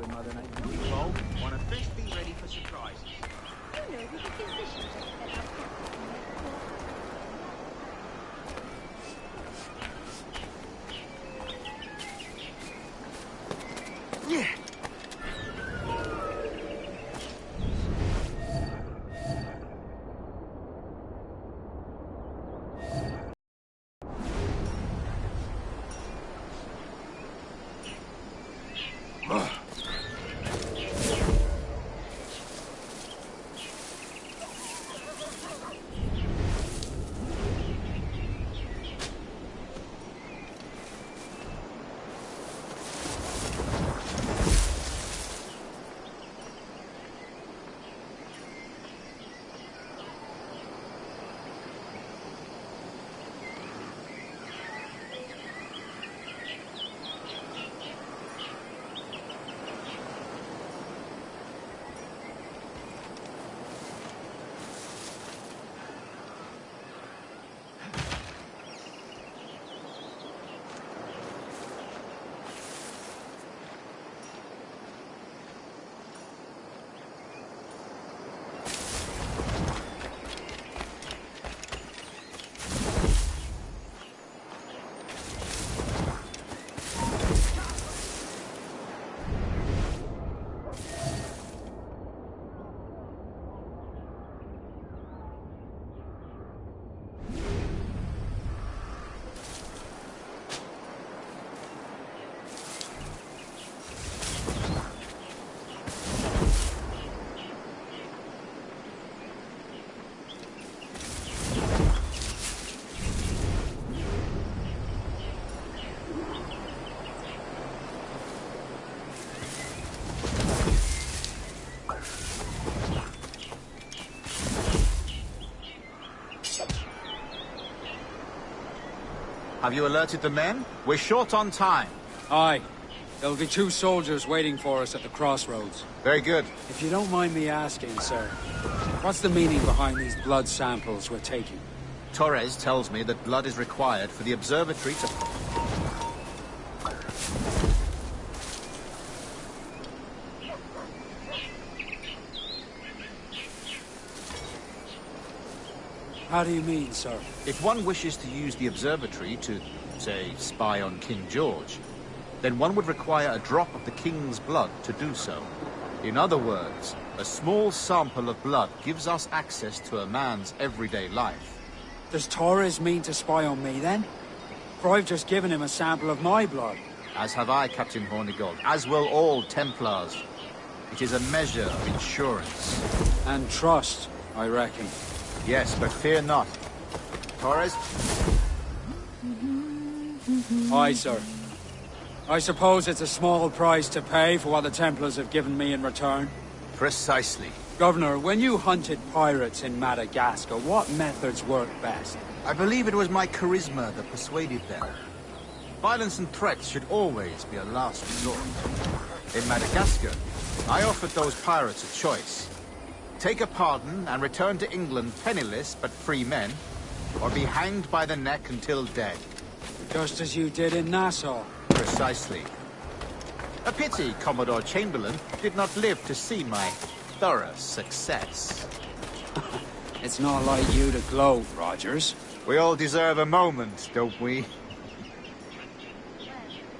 when Mother Nature... Hornigold, want to best be ready for surprises. You know, the physicians have set up camps in their quarters. Yeah! Have you alerted the men? We're short on time. Aye. There'll be 2 soldiers waiting for us at the crossroads. Very good. If you don't mind me asking, sir, what's the meaning behind these blood samples we're taking? Torres tells me that blood is required for the observatory to... How do you mean, sir? If one wishes to use the observatory to, say, spy on King George, then one would require a drop of the king's blood to do so. In other words, a small sample of blood gives us access to a man's everyday life. Does Torres mean to spy on me, then? For I've just given him a sample of my blood. As have I, Captain Hornigold, as will all Templars. It is a measure of insurance. And trust, I reckon. Yes, but fear not. Torres? Aye, sir. I suppose it's a small price to pay for what the Templars have given me in return. Precisely. Governor, when you hunted pirates in Madagascar, what methods worked best? I believe it was my charisma that persuaded them. Violence and threats should always be a last resort. In Madagascar, I offered those pirates a choice. Take a pardon and return to England penniless but free men, or be hanged by the neck until dead. Just as you did in Nassau. Precisely. A pity Commodore Chamberlain did not live to see my thorough success. It's not like you to gloat, Rogers. We all deserve a moment, don't we?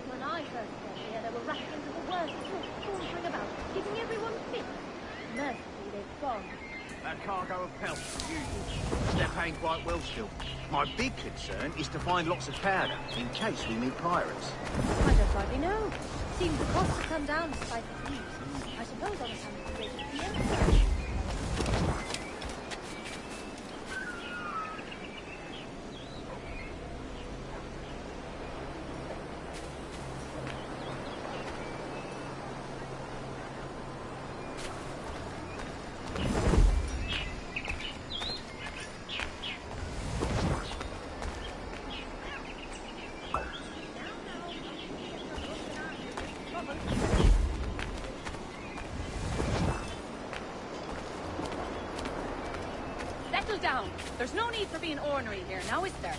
When I first got here, there were ruffians of the worst sort sauntering about, giving everyone fits. Mercifully, they've gone. That cargo of pelts, as usual. They're paying quite well still. My big concern is to find lots of powder, in case we meet pirates. I don't rightly know. Seems the costs have come down despite the fees. I suppose on account of the rate of fear. Settle down. There's no need for being ornery here, now is there?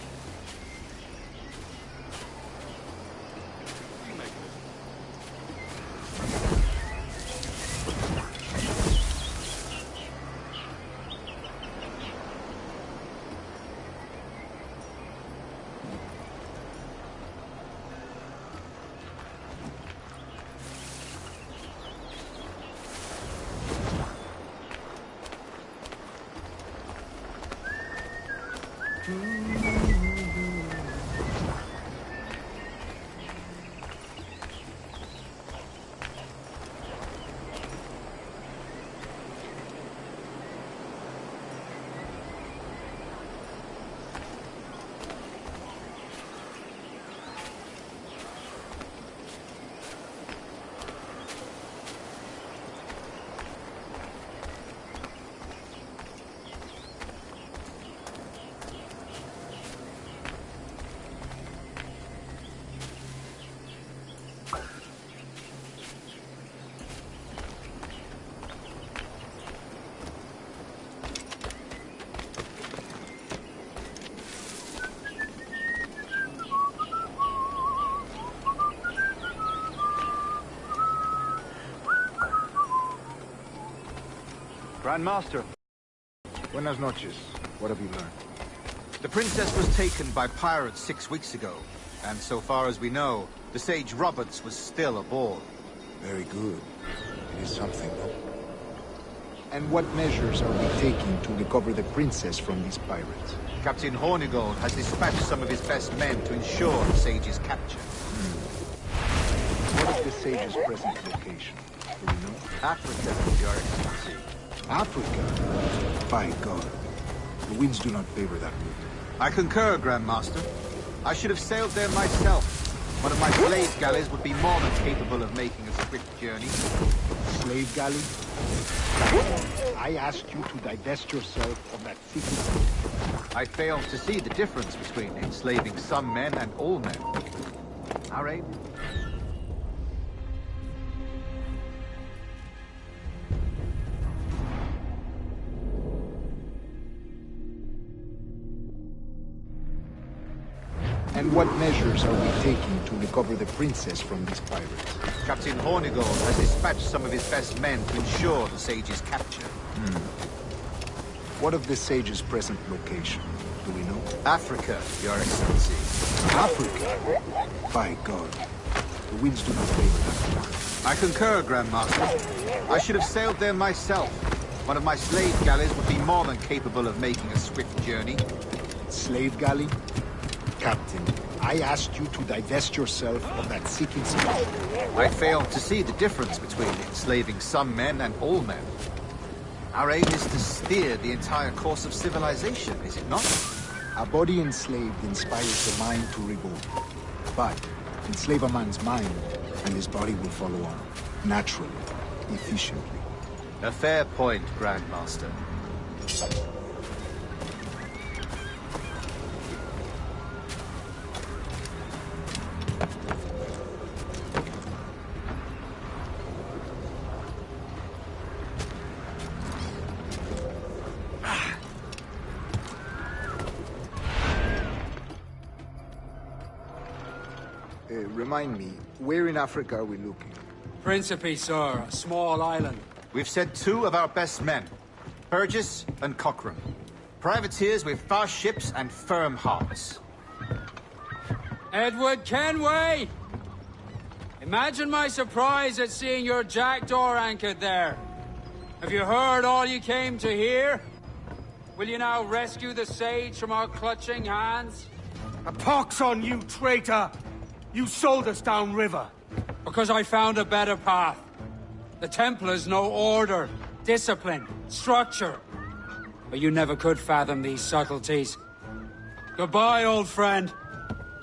Grandmaster. Buenas noches. What have you learned? The princess was taken by pirates 6 weeks ago, and so far as we know, the Sage Roberts was still aboard. Very good. It is something, though. And what measures are we taking to recover the princess from these pirates? Captain Hornigold has dispatched some of his best men to ensure the Sage's capture. What is the Sage's present location? Do we know? Africa, Your Excellency. Africa? By God. The winds do not favor that route. I concur, Grandmaster. I should have sailed there myself. One of my slave galleys would be more than capable of making a swift journey. Slave galley? I asked you to divest yourself of that secret. I fail to see the difference between enslaving some men and all men. All right. And what measures are we taking to recover the princess from these pirates? Captain Hornigold has dispatched some of his best men to ensure the Sage's capture. What of the Sage's present location? Do we know? Africa, Your Excellency. Africa? By God. The winds do not favor that. I concur, Grandmaster. I should have sailed there myself. One of my slave galleys would be more than capable of making a swift journey. Slave galley? Captain, I asked you to divest yourself of that seeking spirit. I fail to see the difference between enslaving some men and all men. Our aim is to steer the entire course of civilization, is it not? A body enslaved inspires the mind to revolt. But enslave a man's mind, and his body will follow on. Naturally, efficiently. A fair point, Grandmaster. Remind me, where in Africa are we looking? Principe, sir, a small island. We've sent 2 of our best men, Burgess and Cochrane. Privateers with fast ships and firm hearts. Edward Kenway! Imagine my surprise at seeing your jackdaw anchored there. Have you heard all you came to hear? Will you now rescue the Sage from our clutching hands? A pox on you, traitor! You sold us downriver. Because I found a better path. The Templars know order, discipline, structure. But you never could fathom these subtleties. Goodbye, old friend.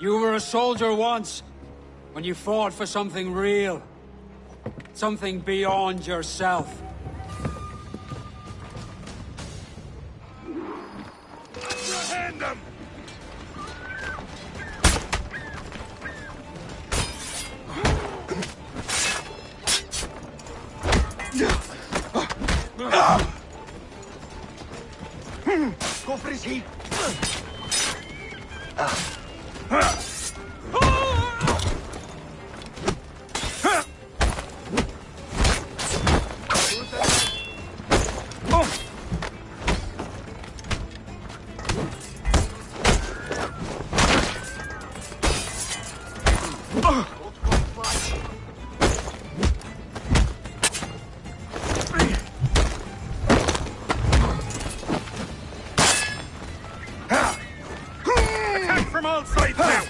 You were a soldier once, when you fought for something real. Something beyond yourself. Hand them! Go for his heat. all sides now!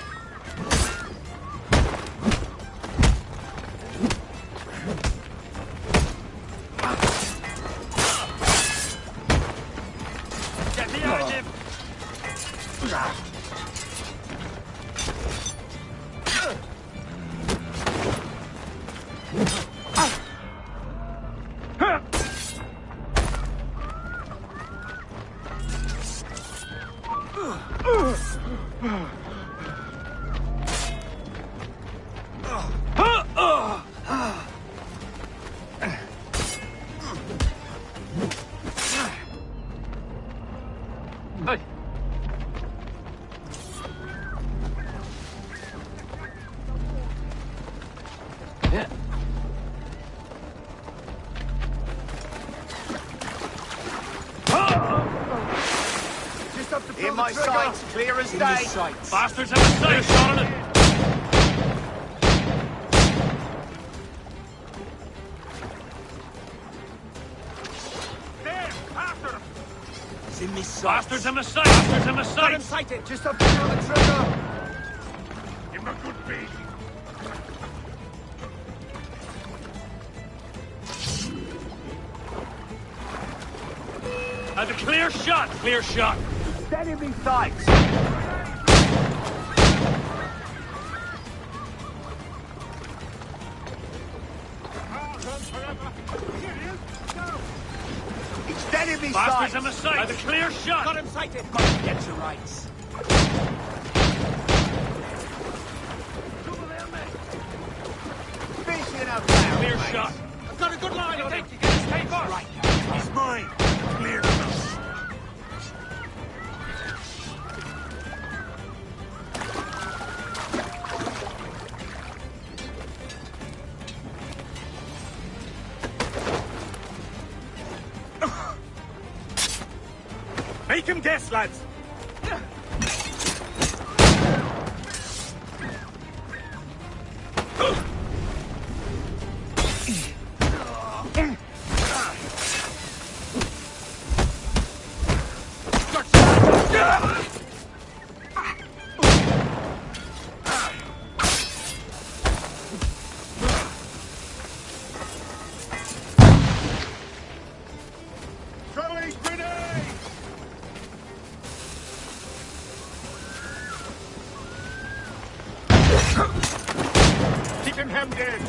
Get behind him! In my sights, clear as day. Bastards have a sight! Shot on it! There! After him! It's in me sights. Bastards in the sight! Bastards in the sight! Got him sighted, just up there on the trigger. Give him a good beat! That's a clear shot! Clear shot! Dead in me sights. It's dead in me Bastards sights. in the sight! That's a clear shot! Got him sighted. Must get your rights. Finishing up now. Clear mate. shot! I've got a good line on him. You get his tape off. Right. He's mine! Clear shot! Make him guess, lads! Throwing grenade! Keep him hemmed in!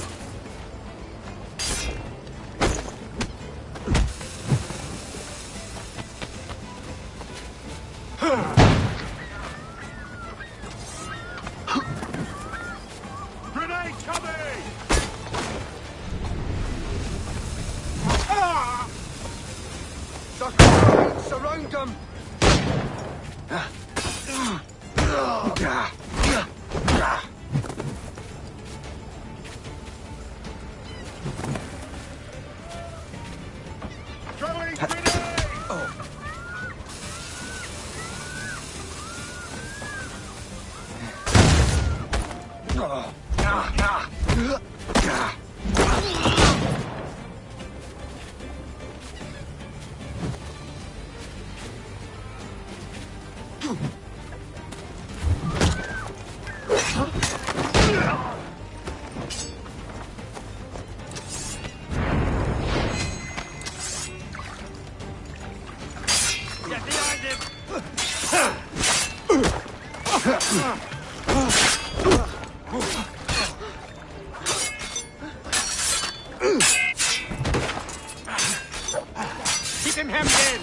Grenade coming! Surround them! Throwing grenade! Get behind him! Keep him hemmed in!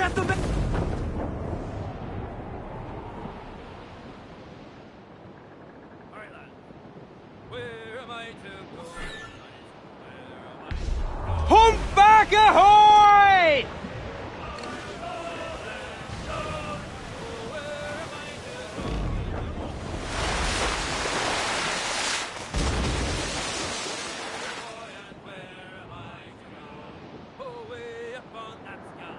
Get them in! Alright, lad. Where am I to go? Humpback ahoy! Way up on that sky.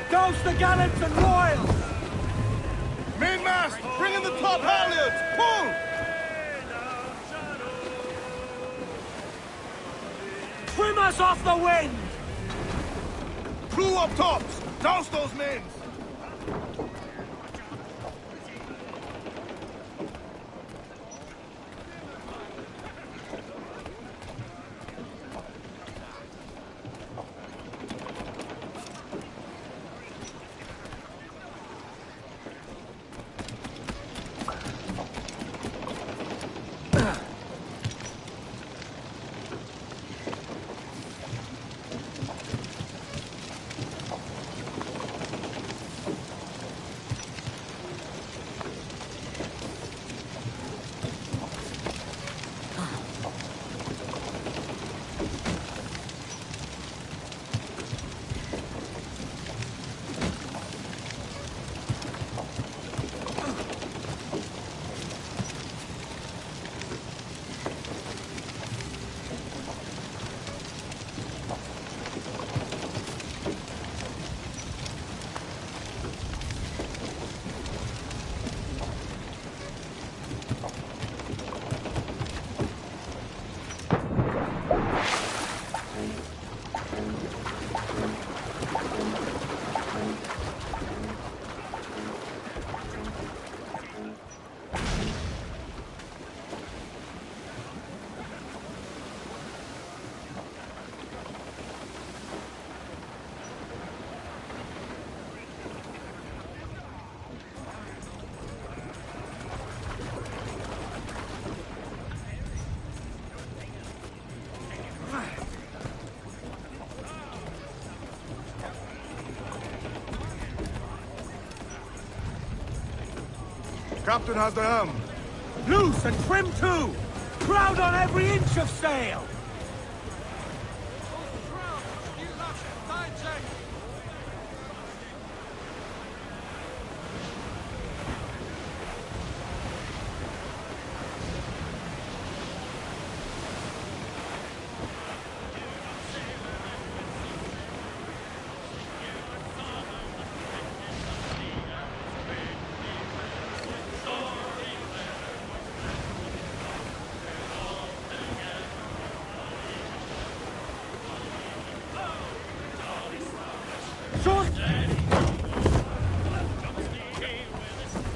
Douse the gallants and royals! Mainmast! Bring in the top halyards! Pull! Trim us off the wind! Crew up tops! Douse those men! Captain has the helm. Loose and trim too! Crowd on every inch of sail!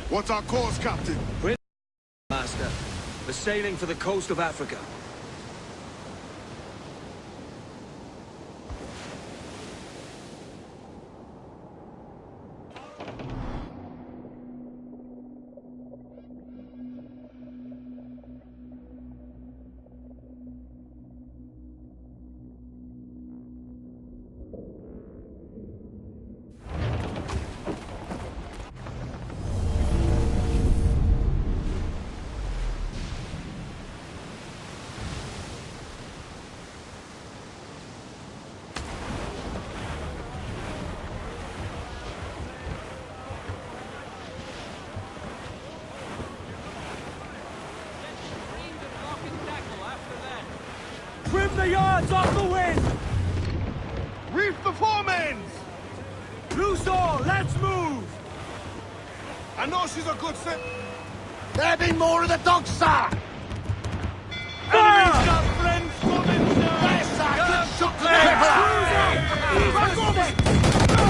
What's our course, Captain? Master, we're sailing for the coast of Africa. Trim the yards off the wind! Reef the foremans! Loose all, let's move! I know she's a good set. There be more of the dogs, sir! Fire! Got friends coming, sir! Yes, sir! Good shot to the Back pepper! over!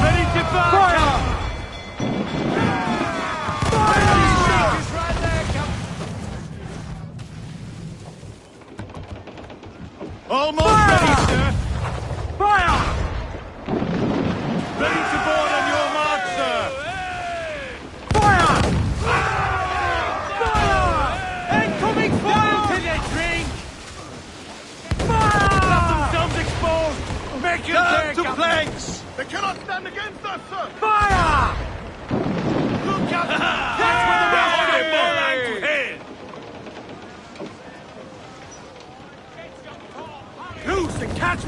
Ready to Fire! Almost Fire! ready, sir! Fire! Ready to board on your mark, sir! Fire! Fire! Incoming fire! To the drink! Fire! Got themselves exposed! Make it Turn take to up. planks! They cannot stand against us, sir! Fire! Look out! That's where the rest of them ball angle here! Loose and catch!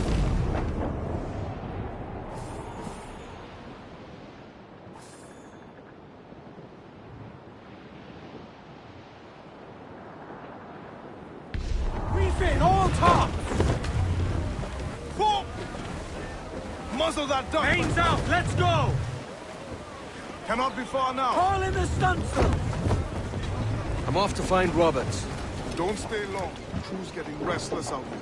Reef in, all tops! Pull! Muzzle that duck! Mains out, let's go! Cannot be far now. Haul in the stunsail! I'm off to find Roberts. Don't stay long. Crew's getting restless out there.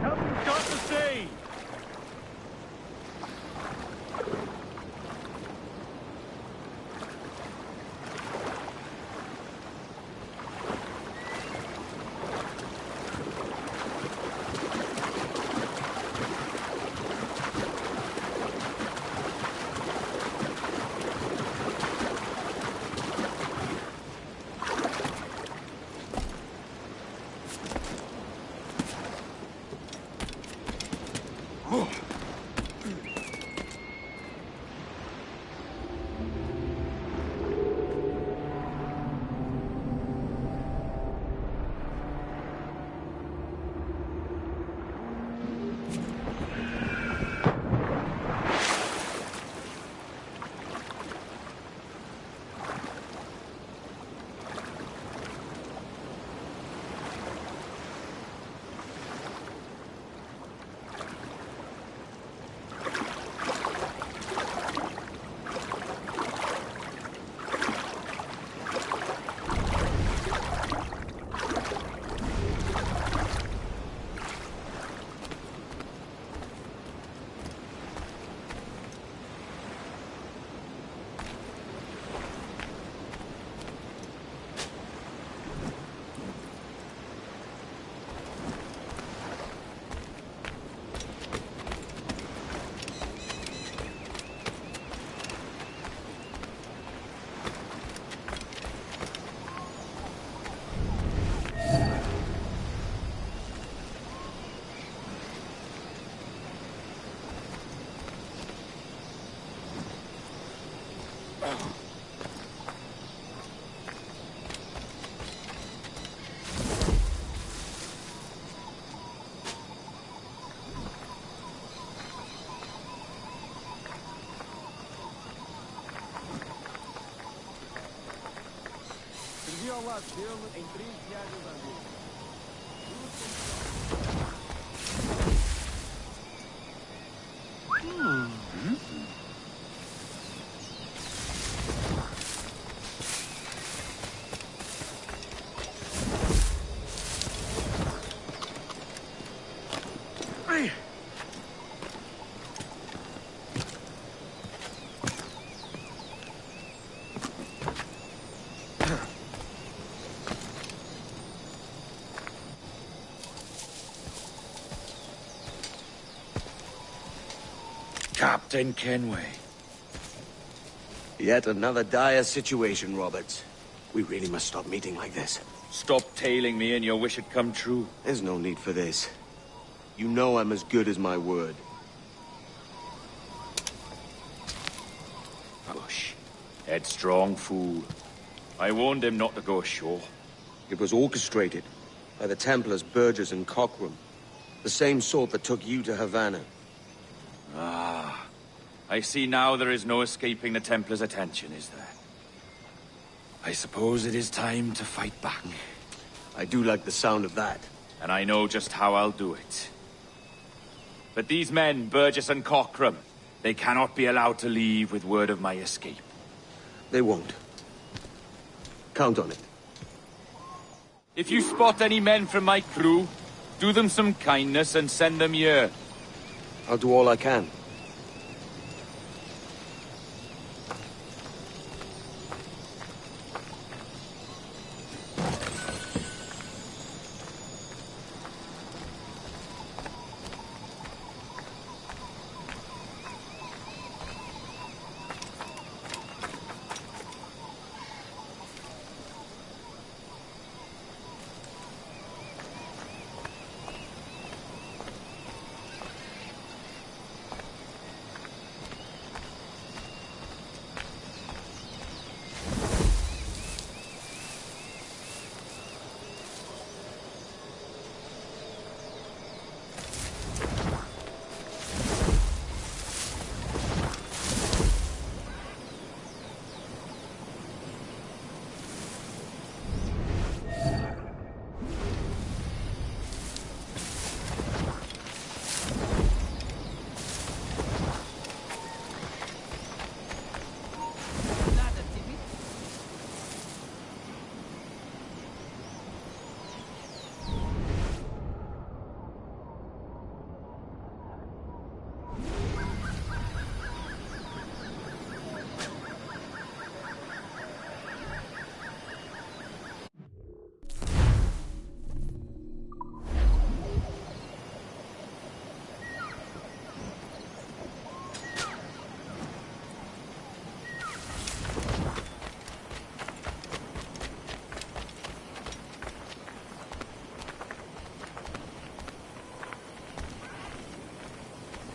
Help got to say! ao lado dele em 3 viagens à vez. Captain Kenway. Yet another dire situation, Roberts. We really must stop meeting like this. Stop tailing me and your wish had come true. There's no need for this. You know I'm as good as my word. Hush. Headstrong fool. I warned him not to go ashore. It was orchestrated by the Templars Burgess and Cockram. The same sort that took you to Havana. Ah. I see now there is no escaping the Templars' attention, is there? I suppose it is time to fight back. I do like the sound of that. And I know just how I'll do it. But these men, Burgess and Cockram, they cannot be allowed to leave with word of my escape. They won't. Count on it. If you spot any men from my crew, do them some kindness and send them here. I'll do all I can.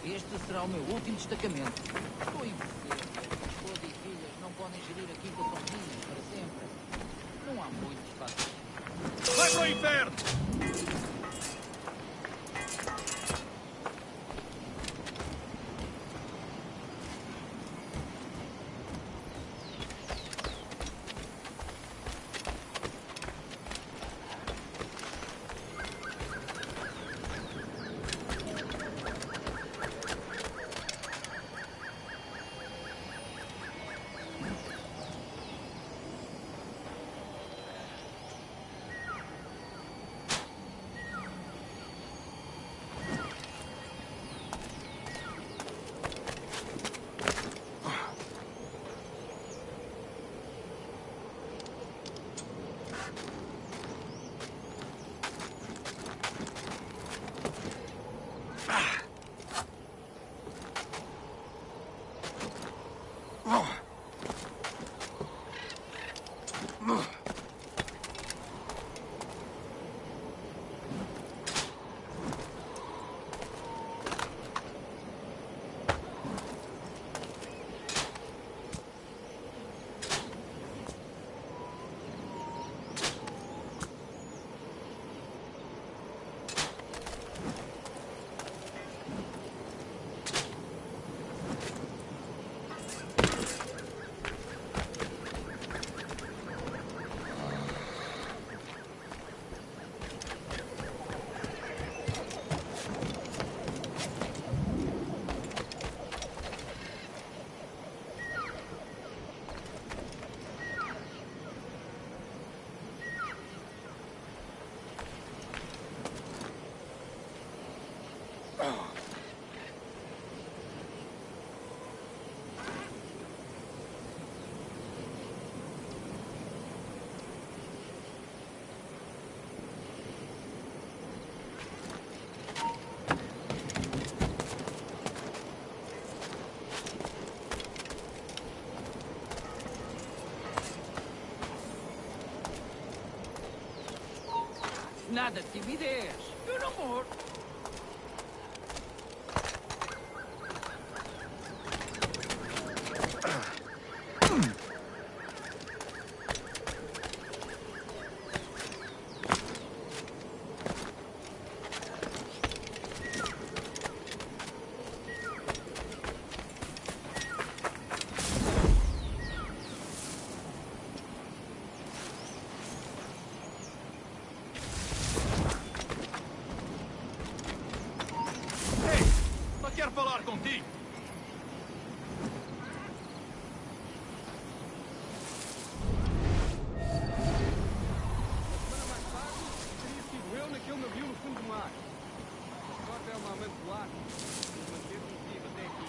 Este será o meu último destacamento. Estou envelhecer. Esposa e filhas não podem gerir a quinta sozinhas para sempre. Não há muito espaço. Vai para o inferno! Nada de timidez. Eu não morro. Quero falar contigo. Semana mais tarde, teria sido eu naquele navio no fundo do mar. A sorte é uma amante do ar. Manter-me vivo até aqui.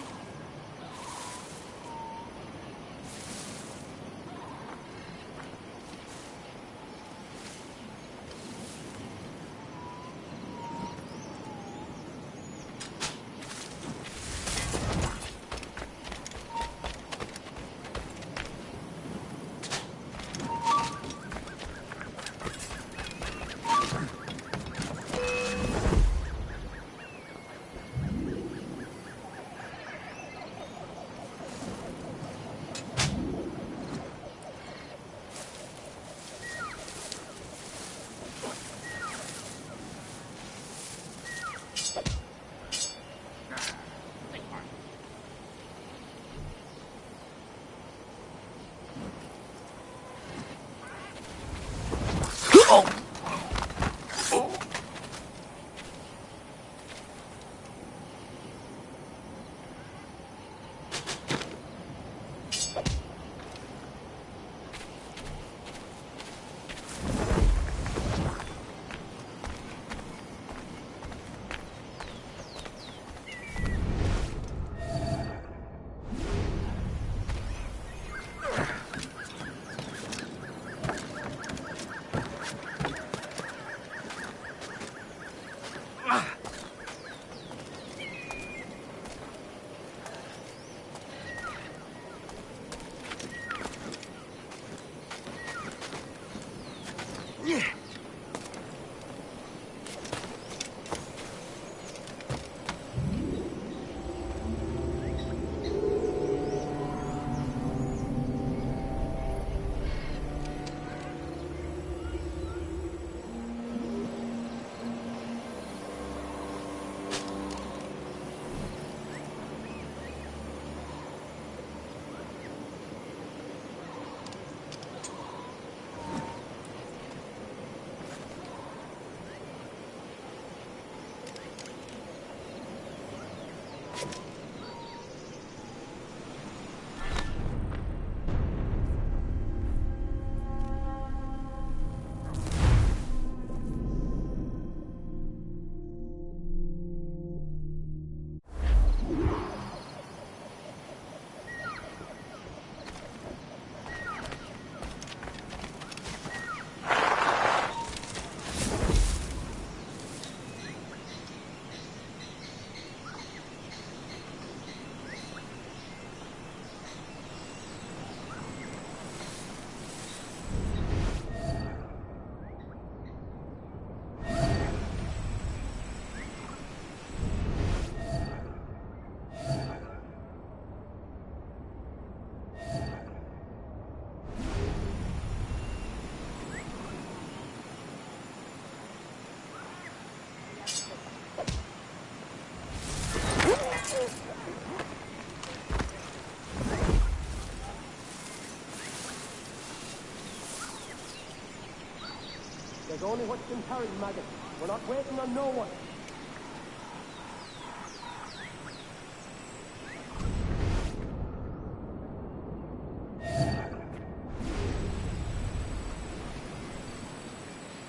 There's only what's been carried, Maggot. We're not waiting on no one.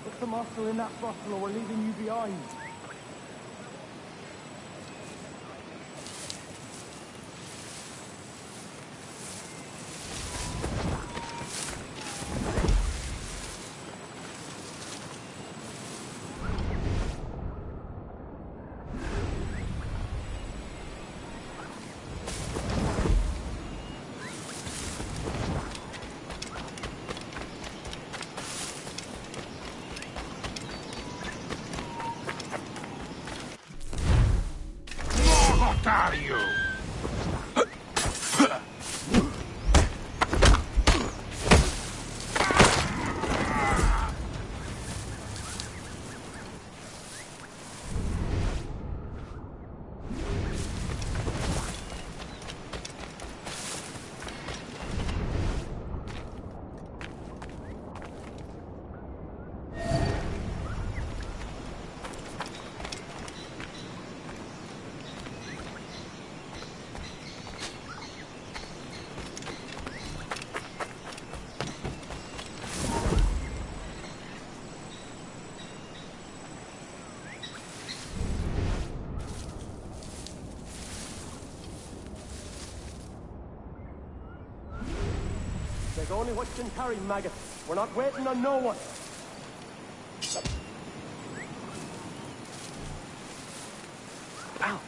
Put some muscle in that bottle or we're leaving you behind. What are you? There's only what you can carry, maggot. We're not waiting on no one. Ow.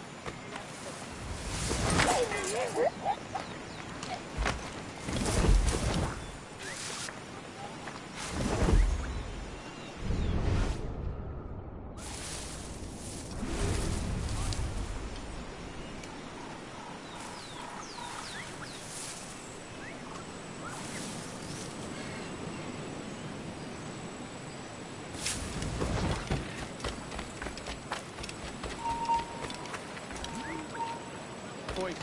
Boys,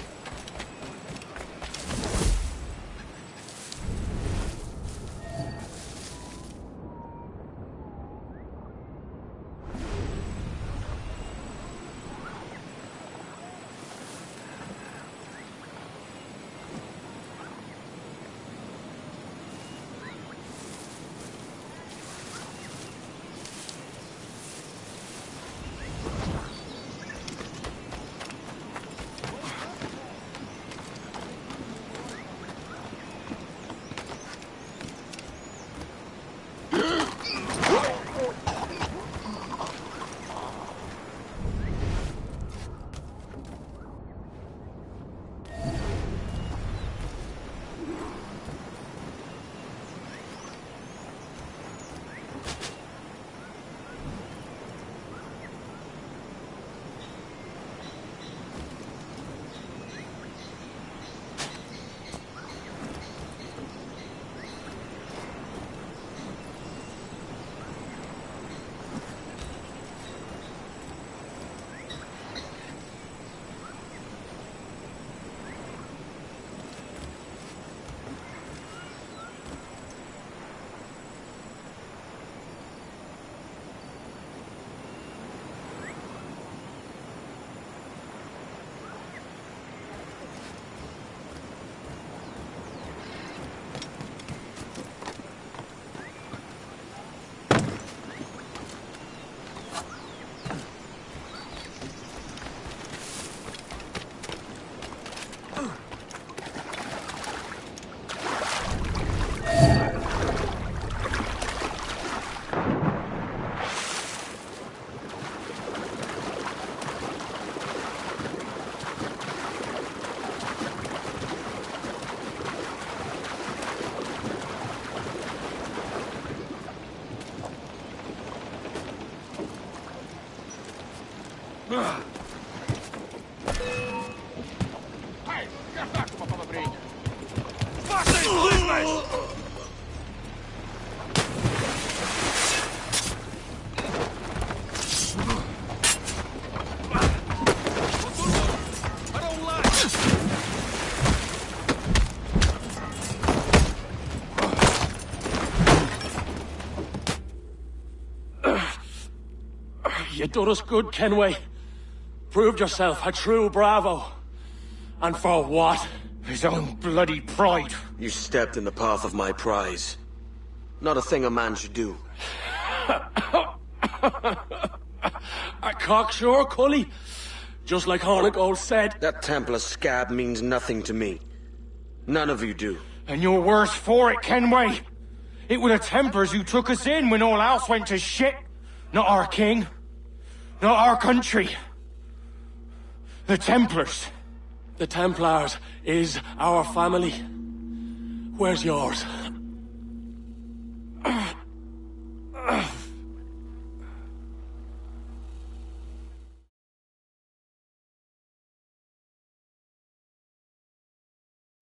Hey, get back, uma palavrinha. Faça isso, You done us good, Kenway. Proved yourself a true bravo. And for what? His own bloody pride. You stepped in the path of my prize. Not a thing a man should do. A cocksure, Cully. Just like Hornigold said. That Templar scab means nothing to me. None of you do. And you're worse for it, Kenway. It were the Templars who took us in when all else went to shit. Not our king. Not our country. The Templars. The Templars is our family. Where's yours?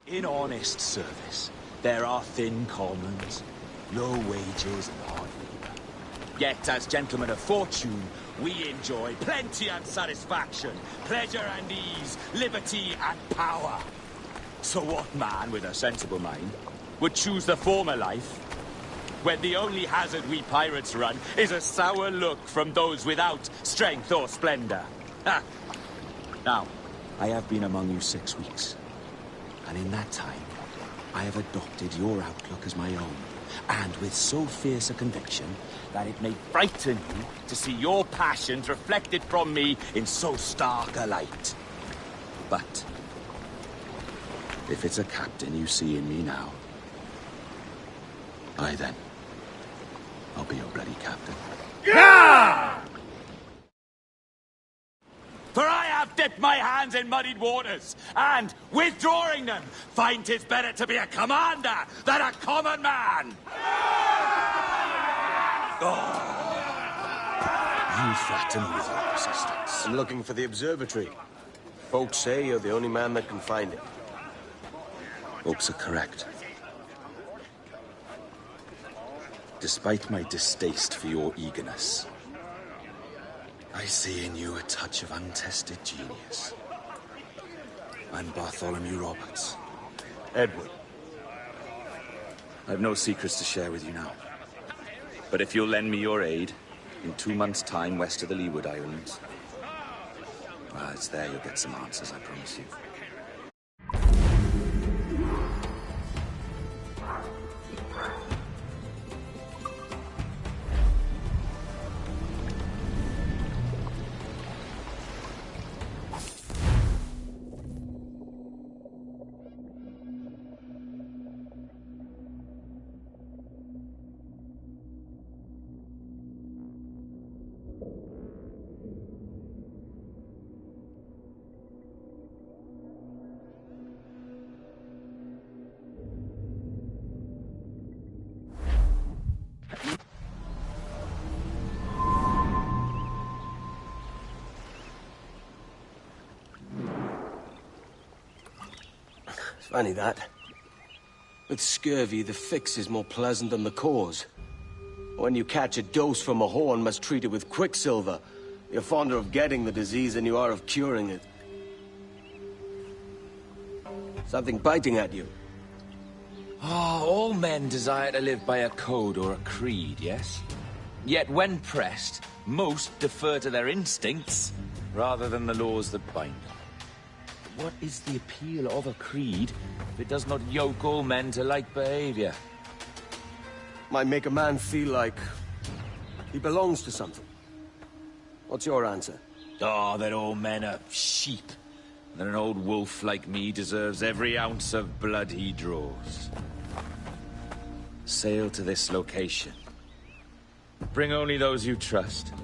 In honest service, there are thin commons, low wages and hard labor. Yet, as gentlemen of fortune, we enjoy plenty and satisfaction, pleasure and ease, liberty and power. So what man with a sensible mind would choose the former life, when the only hazard we pirates run is a sour look from those without strength or splendor? Ha! Now, I have been among you 6 weeks, and in that time, I have adopted your outlook as my own, and with so fierce a conviction that it may frighten you to see your passions reflected from me in so stark a light. But if it's a captain you see in me now, then, I'll be your bloody captain. Yeah! For I have dipped my hands in muddied waters, and, withdrawing them, find 'tis better to be a commander than a common man! Oh. You flatter me with your persistence. I'm looking for the observatory. Folks say you're the only man that can find it. Folks are correct. Despite my distaste for your eagerness, I see in you a touch of untested genius. I'm Bartholomew Roberts. Edward. I've no secrets to share with you now. But if you'll lend me your aid, in 2 months' time west of the Leeward Islands, well, it's there you'll get some answers, I promise you. Funny that. With scurvy, the fix is more pleasant than the cause. When you catch a dose from a horn, must treat it with quicksilver. You're fonder of getting the disease than you are of curing it. Something biting at you. All men desire to live by a code or a creed, yes? Yet when pressed, most defer to their instincts rather than the laws that bind them. What is the appeal of a creed if it does not yoke all men to like behavior? Might make a man feel like he belongs to something. What's your answer? Oh, that all men are sheep. And that an old wolf like me deserves every ounce of blood he draws. Sail to this location. Bring only those you trust.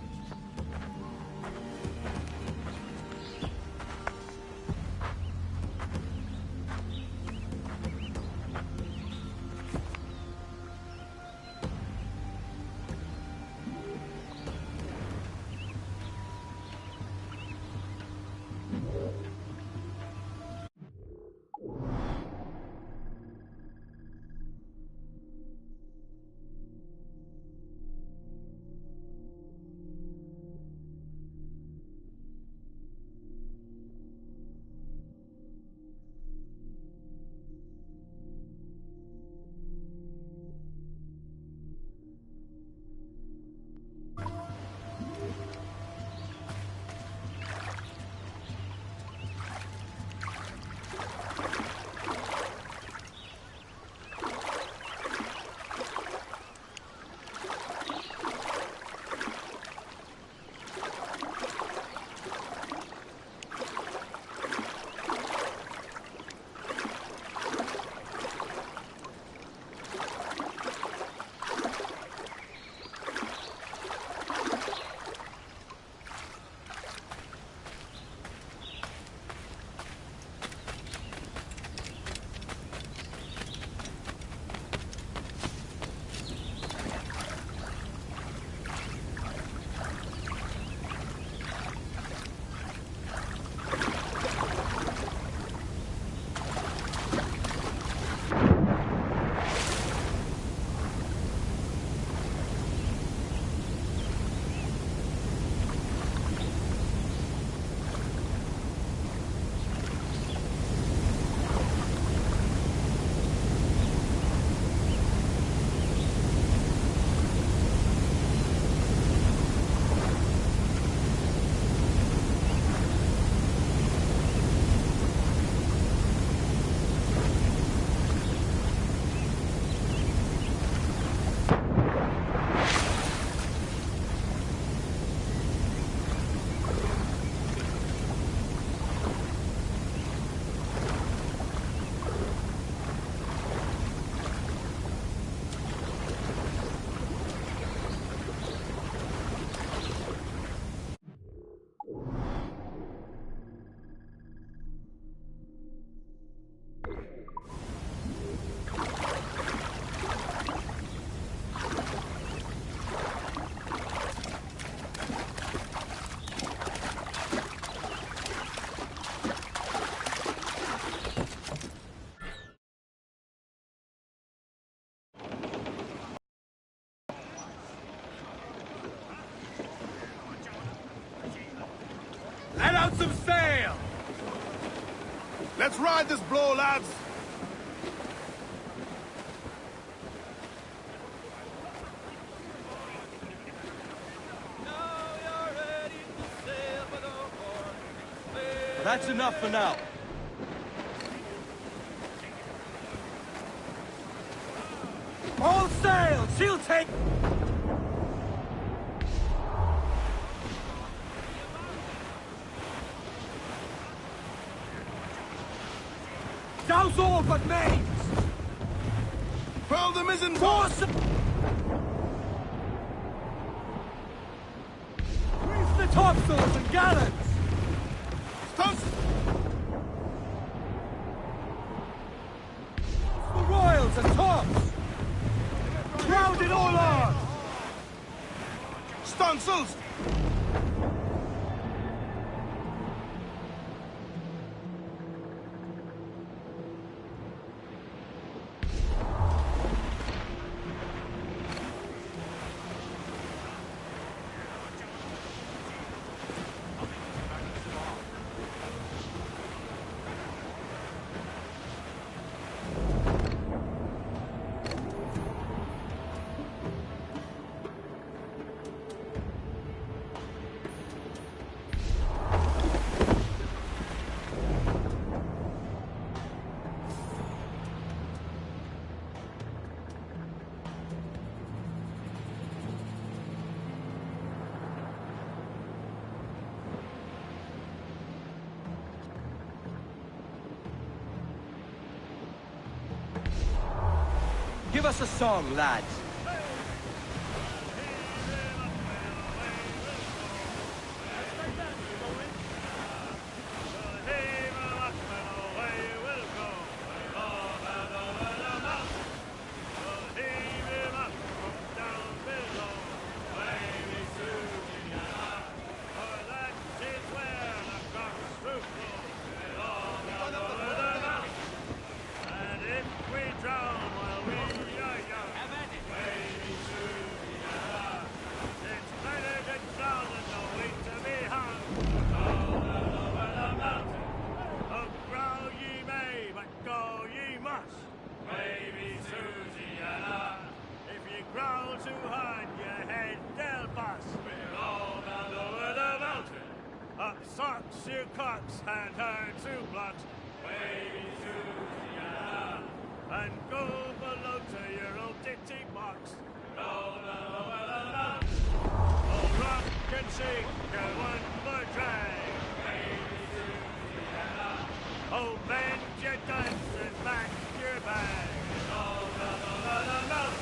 some sail! Let's ride this blow, lads! That's enough for now. All sail! She'll take... Douse all but mains! Furl the mizzen force! Grease the topsails and gallants! Stunts! The royals and tops! Crowd it all on! Stunsails! Give us a song, lads. Socks, you cocks, and turn to blocks, wavy Susanna, and go below to your old ditty box. Roll over the mountain, old rock and sing, your one more drag, wavy Susanna. Oh, bend your guns and back your bag, roll over the mountain.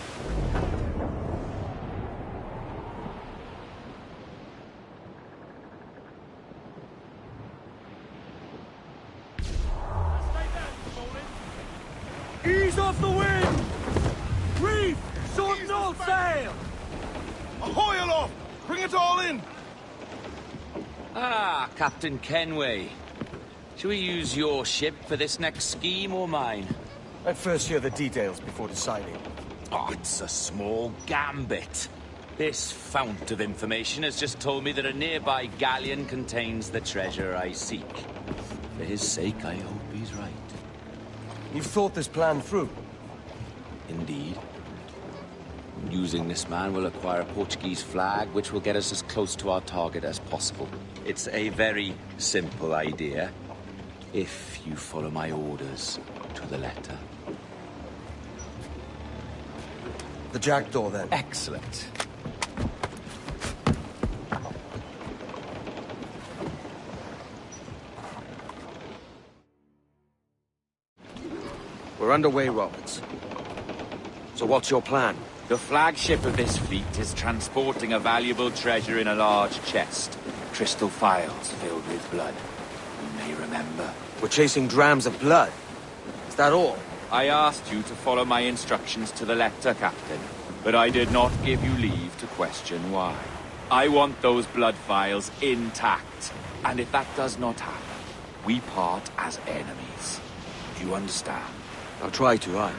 Ease off the wind! Reef! Shorten all sail! Ahoy aloft! Bring it all in! Ah, Captain Kenway. Shall we use your ship for this next scheme or mine? I'd first hear the details before deciding. Oh, it's a small gambit. This fount of information has just told me that a nearby galleon contains the treasure I seek. For his sake, I hope he's right. You've thought this plan through? Indeed. Using this man, we'll acquire a Portuguese flag, which will get us as close to our target as possible. It's a very simple idea, if you follow my orders to the letter. The jackdaw, then? Excellent. We're underway, Roberts. So what's your plan? The flagship of this fleet is transporting a valuable treasure in a large chest. Crystal phials filled with blood. You may remember. We're chasing drams of blood. Is that all? I asked you to follow my instructions to the letter, Captain. But I did not give you leave to question why. I want those blood vials intact. And if that does not happen, we part as enemies. Do you understand? I'll try to, aye.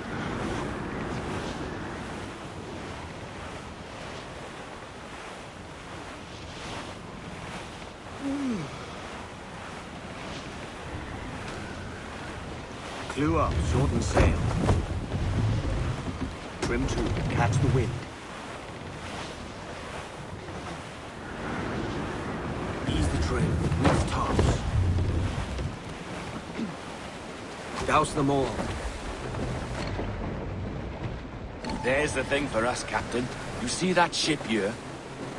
Clew up, shorten sail. Trim to, catch the wind. Ease the trim, reef tops. Douse them all. There's the thing for us, Captain. You see that ship here?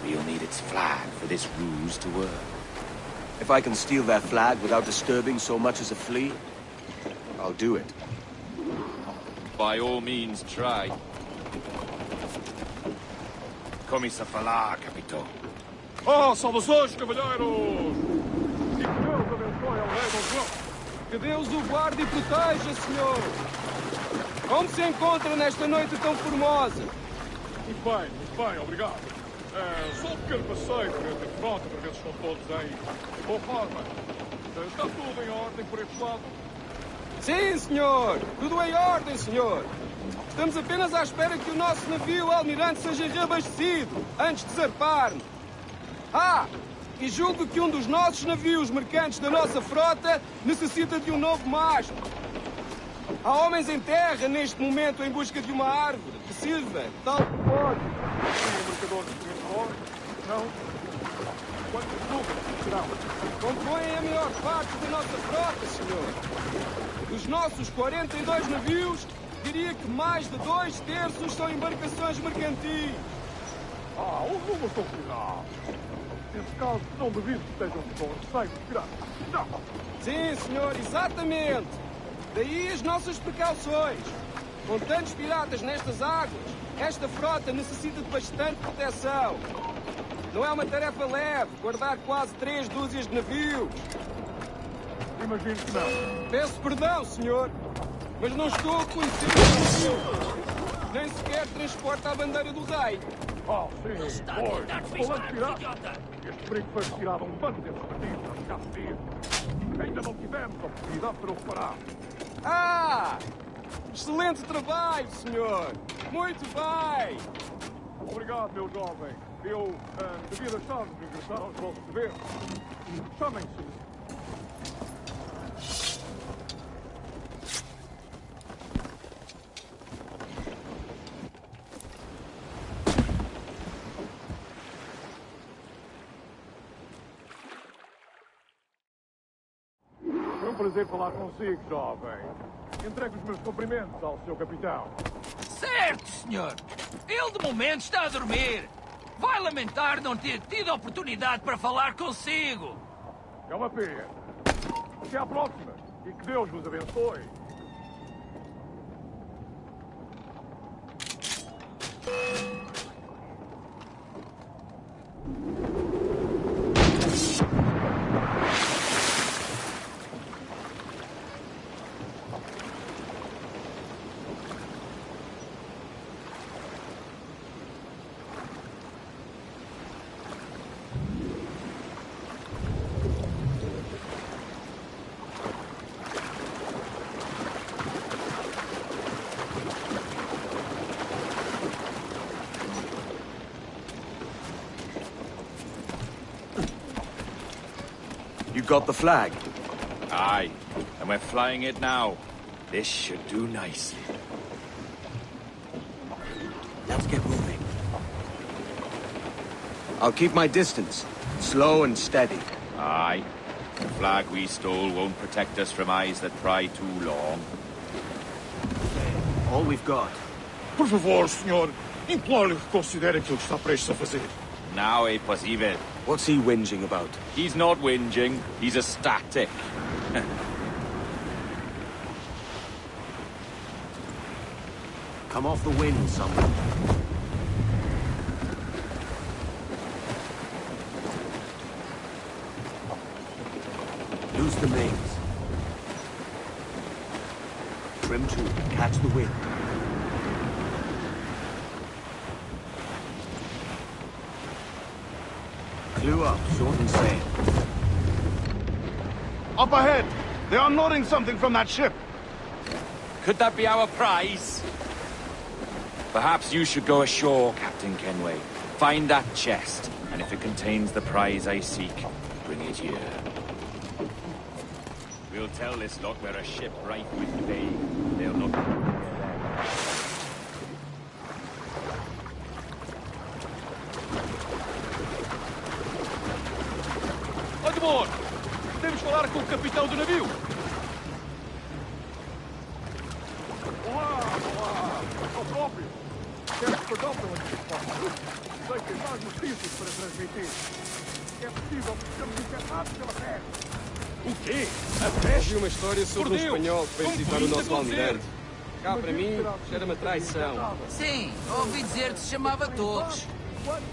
We'll need its flag for this ruse to work. If I can steal their flag without disturbing so much as a flea, I'll do it. By all means, try. Come se falar, capitão. Oh, saudações, cavalheiros! E que Deus abençoe ao rei Dom João. Que Deus o guarde e proteja, senhor. Como se encontra nesta noite tão formosa? Muito bem, obrigado. Só um pequeno passeio por entre a frota para ver se estão todos em boa forma. Está tudo em ordem por este lado? Sim, senhor. Tudo em ordem, senhor. Estamos apenas à espera que o nosso navio almirante seja reabastecido antes de zarparmos. Ah! E julgo que um dos nossos navios mercantes da nossa frota necessita de um novo mastro. Há homens em terra neste momento em busca de uma árvore que sirva tal que pode. Tem mercadores de não? Quantos lucros serão? Compõem a maior parte da nossa frota, senhor. Dos nossos 42 navios, diria que mais de 2/3 são embarcações mercantis. Os números estão cuidados. Nesse caso, não duvido que estejam com receio de piratas. Não. Sim, senhor, exatamente. Daí as nossas precauções. Com tantos piratas nestas águas, esta frota necessita de bastante proteção. Não é uma tarefa leve guardar quase 3 dúzias de navios. Imagino que não. Peço perdão, senhor, mas não estou a conhecer o navio. Nem sequer transporta a bandeira do rei. Sim, pois. Falando de pirata, este perigo foi retirado a um bando desses partidos há escassos dias. Ainda não tivemos a oportunidade para o reparar. Excelente trabalho, senhor. Muito bem. Obrigado, meu jovem. Eu devia deixar-vos regressar aos vossos deveres. Chamem-se. Foi um prazer falar consigo, jovem. Entrego os meus cumprimentos ao seu capitão. Certo, senhor. Ele de momento está a dormir. Vai lamentar não ter tido a oportunidade para falar consigo. É uma pena. Até à próxima. E que Deus vos abençoe. You got the flag? Aye, and we're flying it now. This should do nicely. Let's get moving. I'll keep my distance. Slow and steady. Aye. The flag we stole won't protect us from eyes that pry too long. All we've got. Por favor, senhor. Imploro-lhe que considere aquilo que está prestes a fazer. Now é possível. What's he whinging about? He's not whinging. He's ecstatic. Come off the wind, someone. Loose the mains. Trim to, catch the wind. Clew up, shorten sail. Up ahead! They are noting something from that ship. Could that be our prize? Perhaps you should go ashore, Captain Kenway. Find that chest, and if it contains the prize I seek, bring it here. We'll tell this lot we're a ship rife with plague. They'll not... Olha, amor! Temos que falar com o capitão do navio! Olá! Ao próprio! Peço perdão pela resposta. Sei que tem mais notícias para transmitir. É possível que estamos infectados pela peste. O quê? A peste? Ouvi uma história sobre um espanhol que veio visitar o nosso almirante. Cá para mim, era uma traição. Sim, ouvi dizer que se chamava Torres.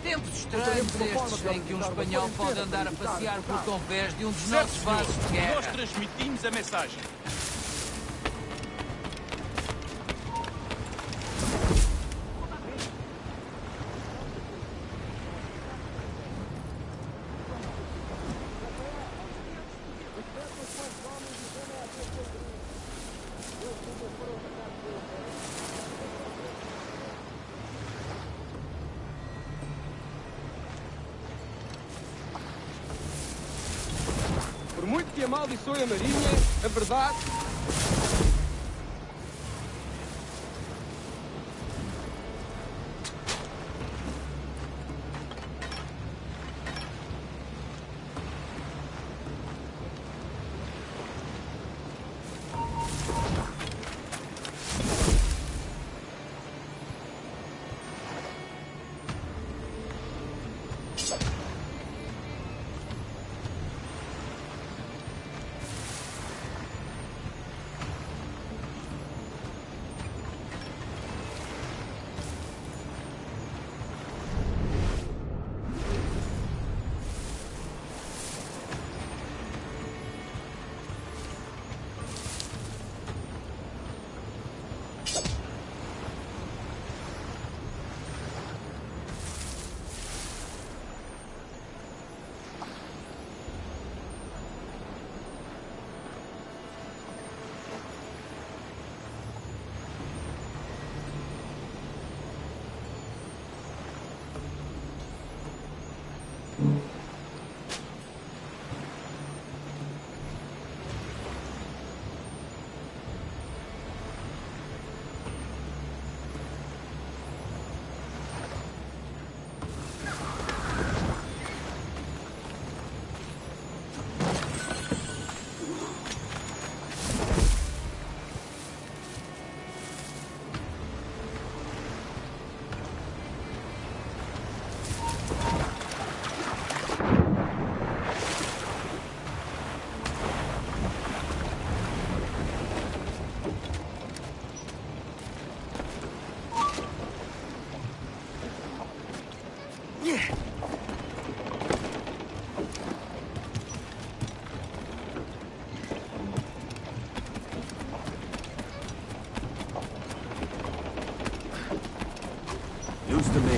Tempos estranhos estes em que um espanhol pode andar a passear por convés de um dos nossos vasos de guerra. Nós transmitimos a mensagem. Por muito que amaldiçoe a marinha, a verdade...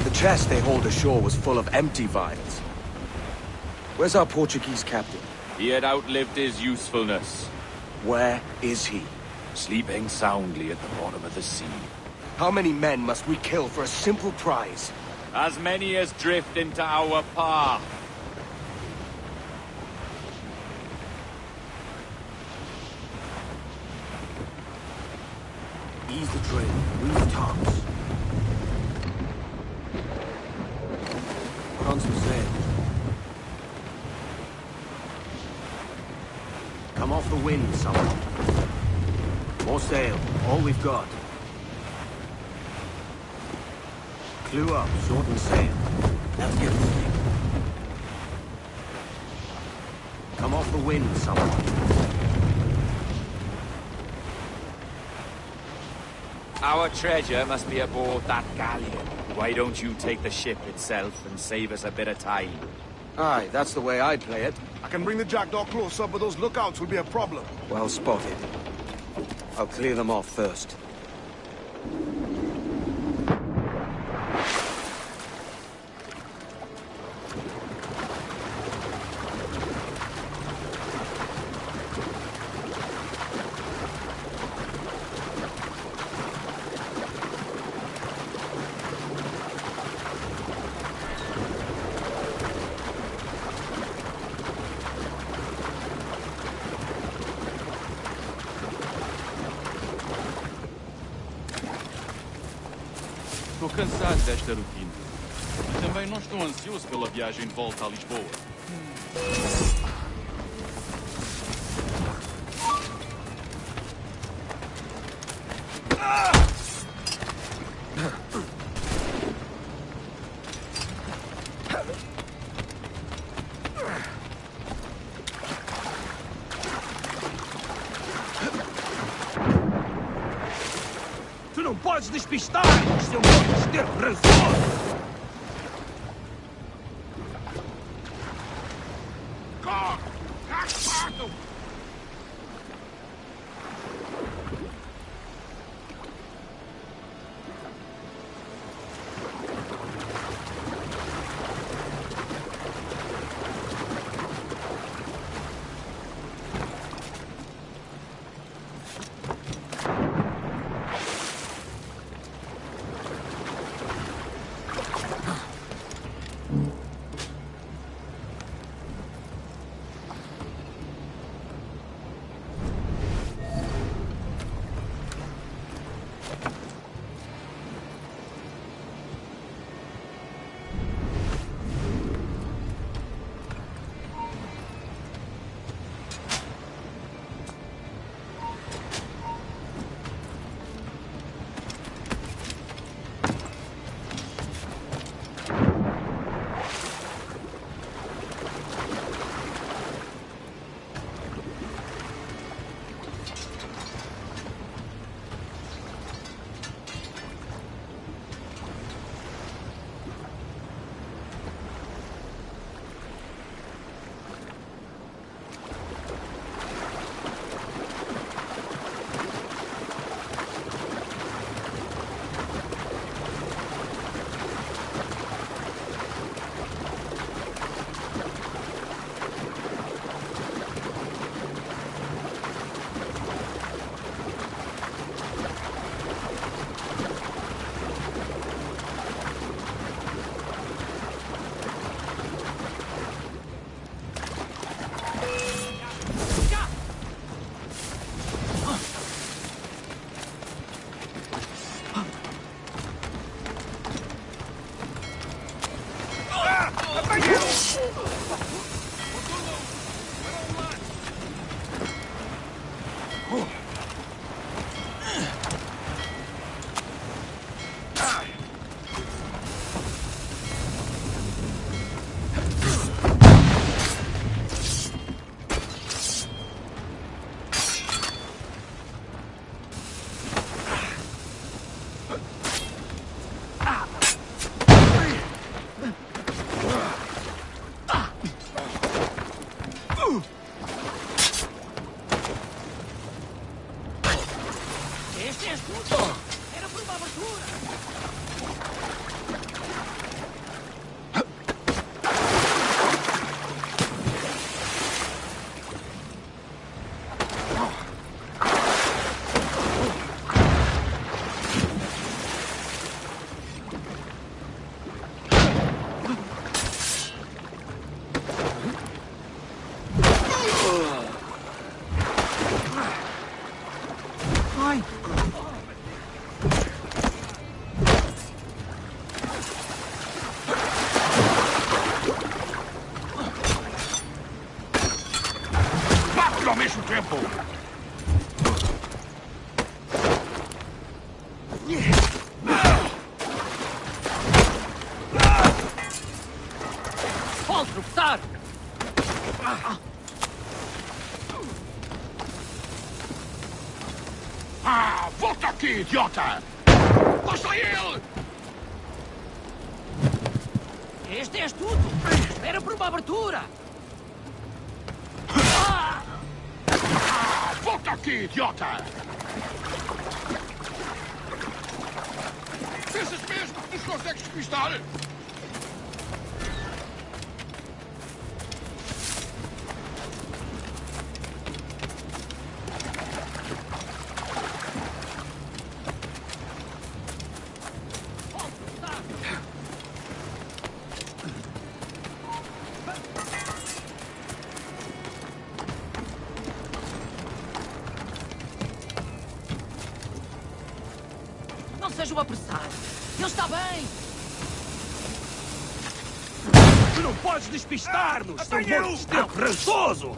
The chest they hauled ashore was full of empty vials. Where's our Portuguese captain? He had outlived his usefulness. Where is he? Sleeping soundly at the bottom of the sea. How many men must we kill for a simple prize? As many as drift into our path. Ease the train. Move the tops. Put on some sail. Come off the wind, someone. More sail. All we've got. Clew up, shorten sail. Let's get moving. Come off the wind, someone. Our treasure must be aboard that galleon. Why don't you take the ship itself and save us a bit of time? Aye, that's the way I'd play it. I can bring the jackdaw closer, but those lookouts will be a problem. Well spotted. I'll clear them off first. cansado desta rotina. E também não estou ansioso pela viagem de volta a Lisboa. Tu não podes despistar! Se eu podes ter razão! Ao mesmo tempo! Pode tropeçar! Ah, volta aqui, idiota! Lá está ele! Este és tudo! Espera por uma abertura! Volta aqui, idiota! Pensas mesmo que nos consegues despistar? Não sejam apressados. Ele está bem! Tu não podes despistar-nos, seu monte de tempo rançoso!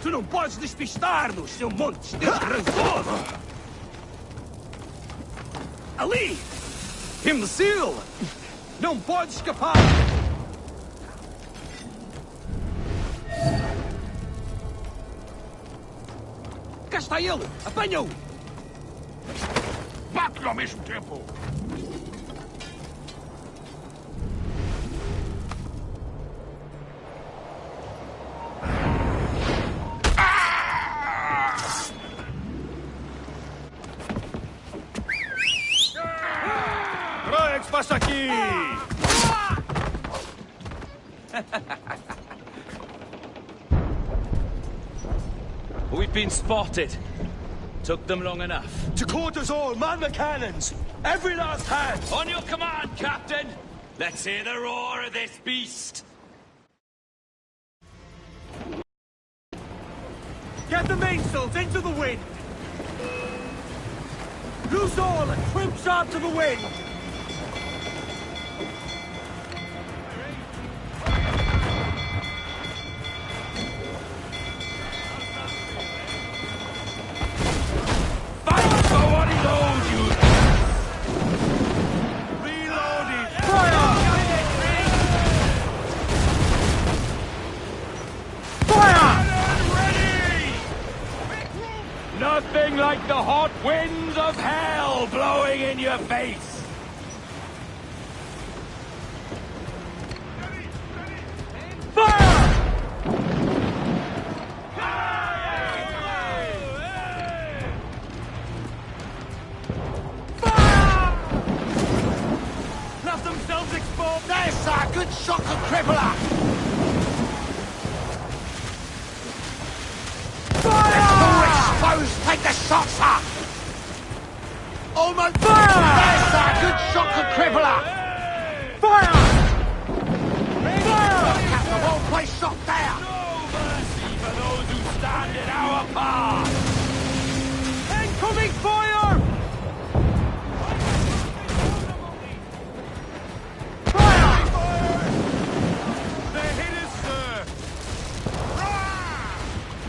Tu não podes despistar-nos, seu monte de rançoso! Ali! Imbecil! Não pode escapar! Cá está ele! Apanha-o! Bate-lhe ao mesmo tempo! Rex, passa aqui! We've been spotted. Took them long enough. To quarters all, man the cannons! Every last hand! On your command, Captain! Let's hear the roar of this beast! Get the mainsails into the wind! Loose all and trim sharp to the wind! Fight for what is owed you! Reloading! Fire! Nothing like the hot winds of hell blowing in your face! Left themselves exposed! There's a good shot to crippler! Exposed! Take the shot, sir! Almost... Fire! There's a good shot to crippler! Fire! Fire! Captain, well placed shot there! No mercy for those who stand in our path! Incoming fire! They hit us, sir!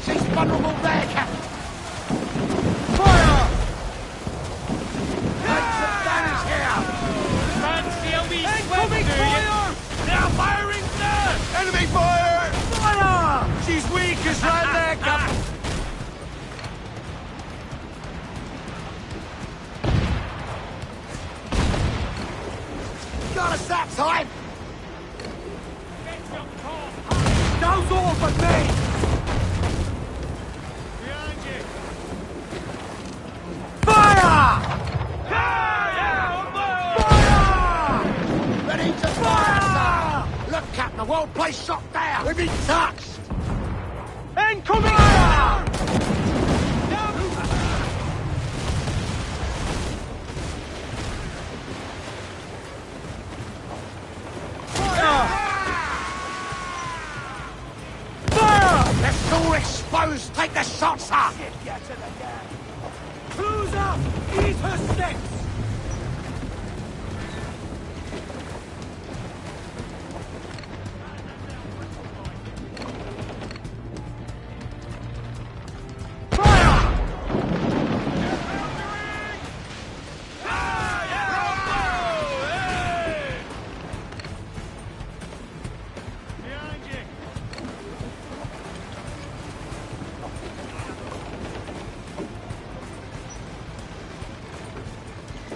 She's vulnerable there, Captain! Fire! Make some damage here! Fancy a wee Incoming fire! They're firing, sir! Enemy fire! Fire! She's weak as right there, Captain! Got us that time! Those all but me! Fire! Fire! Ready to fire, sir! Look, Captain, a well-placed shot there! We've been touched! Incoming fire! They're all exposed! Take the shot, sir! Get to the gas! Who's up? Eat her sticks!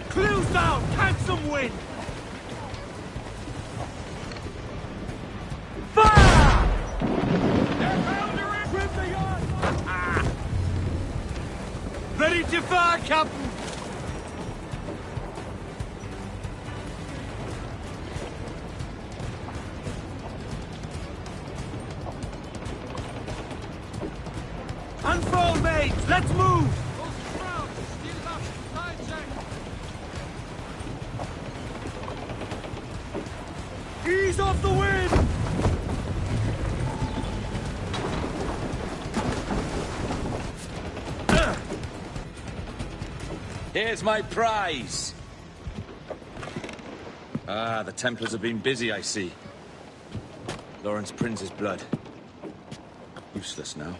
Clues down! Catch some wind! Fire! They're foundering! Trim the yard! Ready to fire, Captain! Unfurl, mates! Let's move! Ease off the wind! Here's my prize. Ah, the Templars have been busy, I see. Lawrence Prince's blood. Useless now.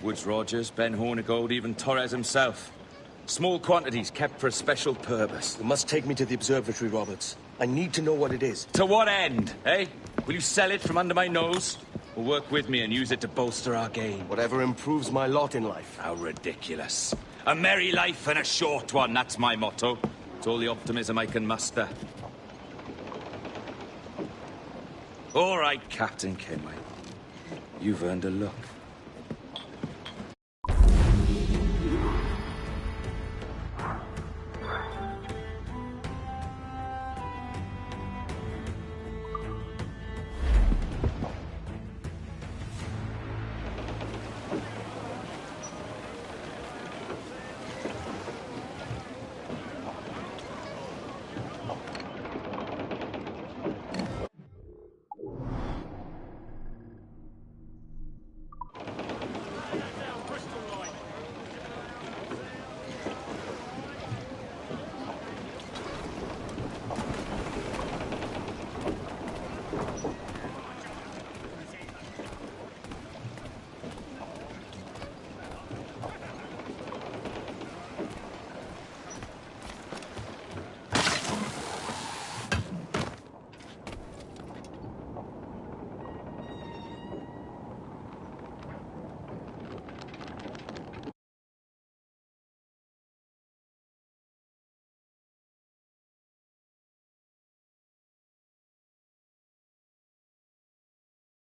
Woods Rogers, Ben Hornigold, even Torres himself. Small quantities kept for a special purpose. You must take me to the observatory, Roberts. I need to know what it is. To what end, eh? Will you sell it from under my nose? Or work with me and use it to bolster our gain? Whatever improves my lot in life. How ridiculous. A merry life and a short one, that's my motto. It's all the optimism I can muster. All right, Captain Kenway. You've earned a look.